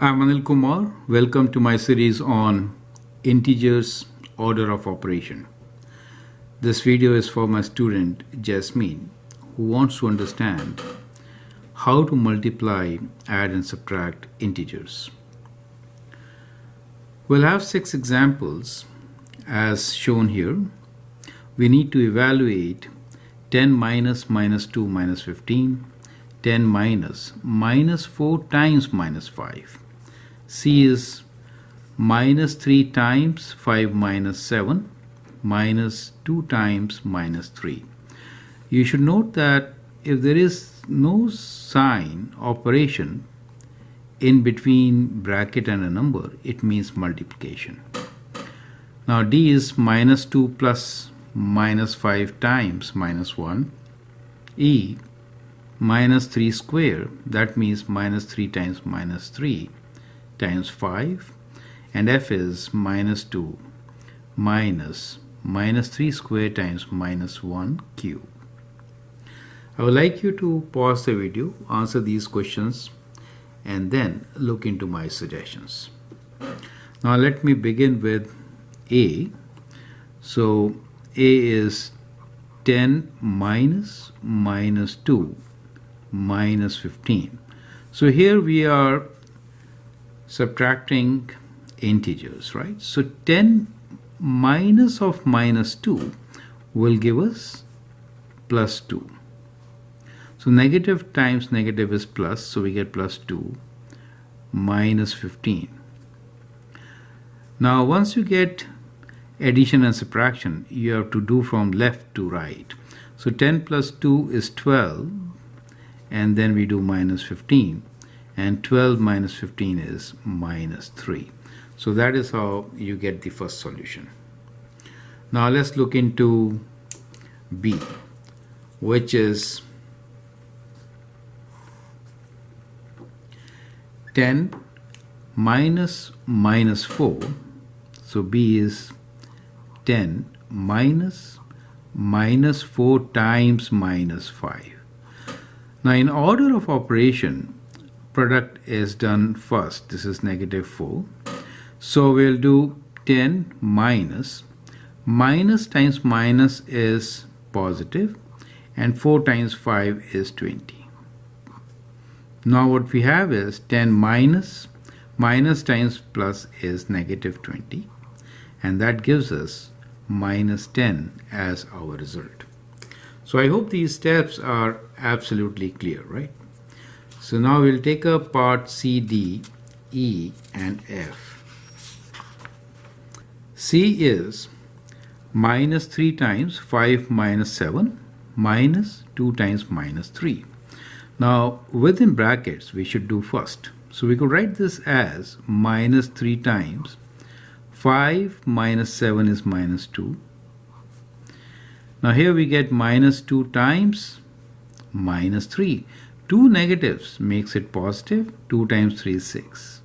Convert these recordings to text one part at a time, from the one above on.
I'm Anil Kumar. Welcome to my series on integers order of operation. This video is for my student Jasmine, who wants to understand how to multiply, add and subtract integers. We'll have 6 examples as shown here. We need to evaluate 10 minus minus 2 minus 15, 10 minus minus 4 times minus 5. C is minus 3 times 5 minus 7 minus 2 times minus 3. You should note that if there is no sign operation in between bracket and a number, it means multiplication. Now D is minus 2 plus minus 5 times minus 1. E minus 3 square, that means minus 3 times minus 3 times 5, and F is minus 2 minus 3 square times minus 1 cube. I would like you to pause the video, answer these questions, and then look into my suggestions. Now let me begin with A. So A is 10 minus minus 2 minus 15. So here we are subtracting integers, right? So 10 minus of minus 2 will give us plus 2. So negative times negative is plus, so we get plus 2 minus 15. Now once you get addition and subtraction, you have to do from left to right. So 10 plus 2 is 12, and then we do minus 15, and 12 minus 15 is minus 3. So that is how you get the first solution. Now let's look into B, which is 10 minus minus 4. So B is 10 minus minus 4 times minus 5. Now in order of operation, product is done first. This is negative 4. So we'll do 10 minus. Minus times minus is positive, and 4 times 5 is 20. Now what we have is 10 minus times plus is negative 20, and that gives us minus 10 as our result. So I hope these steps are absolutely clear, right? So now we'll take up part C, D, E, and F. C is minus 3 times 5 minus 7 minus 2 times minus 3. Now within brackets we should do first. So we could write this as minus 3 times 5 minus 7 is minus 2. Now here we get minus 2 times minus 3. 2 negatives makes it positive. 2 times 3 is 6.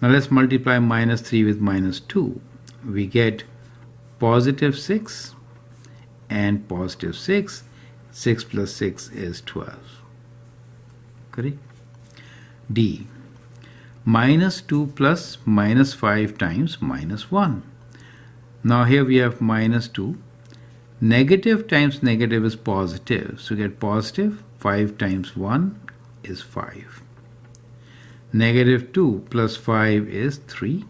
Now let's multiply minus 3 with minus 2. We get positive 6 and positive 6. 6 plus 6 is 12. Correct? D. Minus 2 plus minus 5 times minus 1. Now here we have minus 2. Negative times negative is positive. So we get positive. 5 times 1 is 5. Negative 2 plus 5 is 3.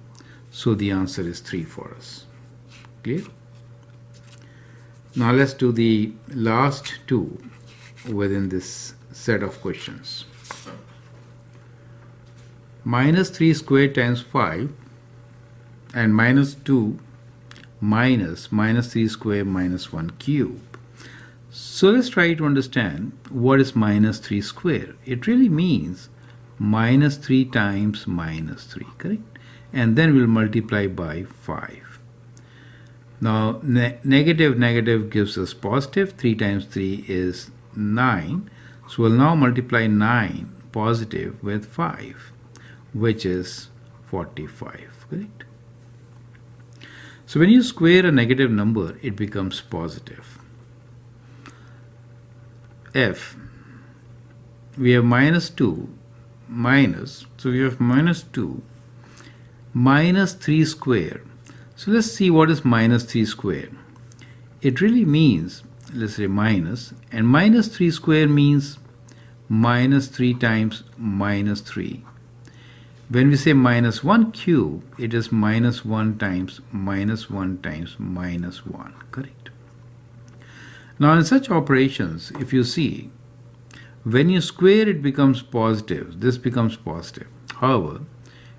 So the answer is 3 for us. Clear? Now let's do the last two within this set of questions. Minus 3 squared times 5 and minus 2 minus 3 squared minus 1 cube. So let's try to understand what is minus 3 squared. It really means minus 3 times minus 3, correct? And then we'll multiply by 5. Now negative gives us positive. 3 times 3 is 9. So we'll now multiply 9 positive with 5, which is 45, correct? So when you square a negative number, it becomes positive. F. We have minus 2 minus, so we have minus 2 minus 3 square. So let's see what is minus 3 square. It really means, let's say minus, and minus 3 square means minus 3 times minus 3. When we say minus 1 cube, it is minus 1 times minus 1 times minus 1, correct? Now in such operations, if you see, when you square it becomes positive, this becomes positive. However,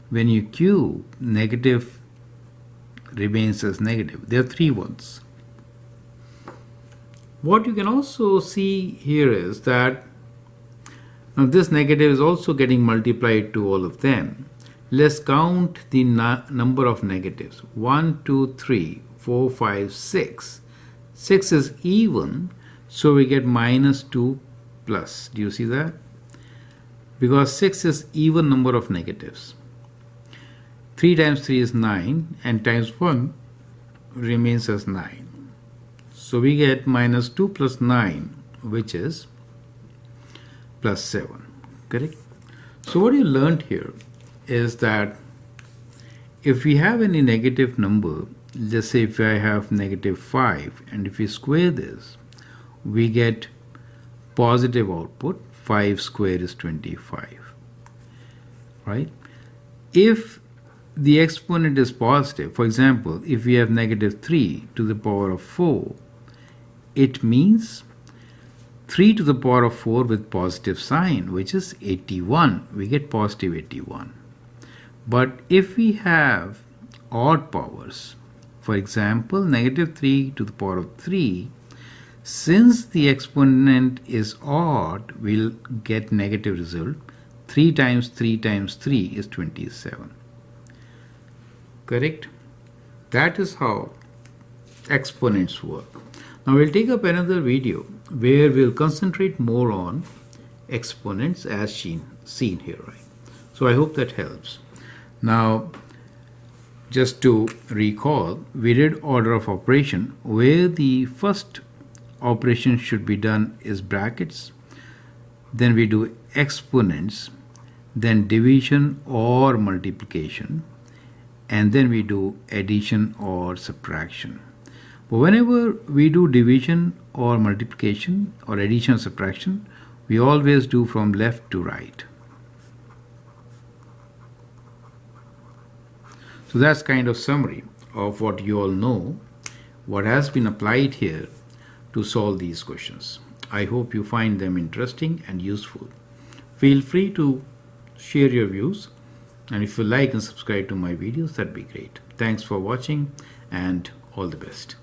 when you cube, negative remains as negative. There are 3 ones. What you can also see here is that now this negative is also getting multiplied to all of them. Let's count the number of negatives. 1, 2, 3, 4, 5, 6. 6 is even, so we get minus 2 plus. Do you see that? Because 6 is even number of negatives. 3 times 3 is 9 and times 1 remains as 9. So we get minus 2 plus 9, which is plus 7, correct? So what you learned here is that if we have any negative number, let's say if I have negative 5, and if we square this, we get positive output. 5 square is 25, right? If the exponent is positive, for example, if we have negative 3 to the power of 4, it means 3 to the power of 4 with positive sign, which is 81. We get positive 81. But if we have odd powers, for example, negative 3 to the power of 3, since the exponent is odd, we'll get negative result. 3 times 3 times 3 is 27. Correct? That is how exponents work. Now we'll take up another video where we'll concentrate more on exponents as seen here, right? So I hope that helps. Now, just to recall, we did order of operation where the first operation should be done is brackets, then we do exponents, then division or multiplication, and then we do addition or subtraction. But whenever we do division or multiplication or addition or subtraction, we always do from left to right. So that's kind of summary of what you all know, what has been applied here to solve these questions. I hope you find them interesting and useful. Feel free to share your views, and if you like and subscribe to my videos, that'd be great. Thanks for watching and all the best.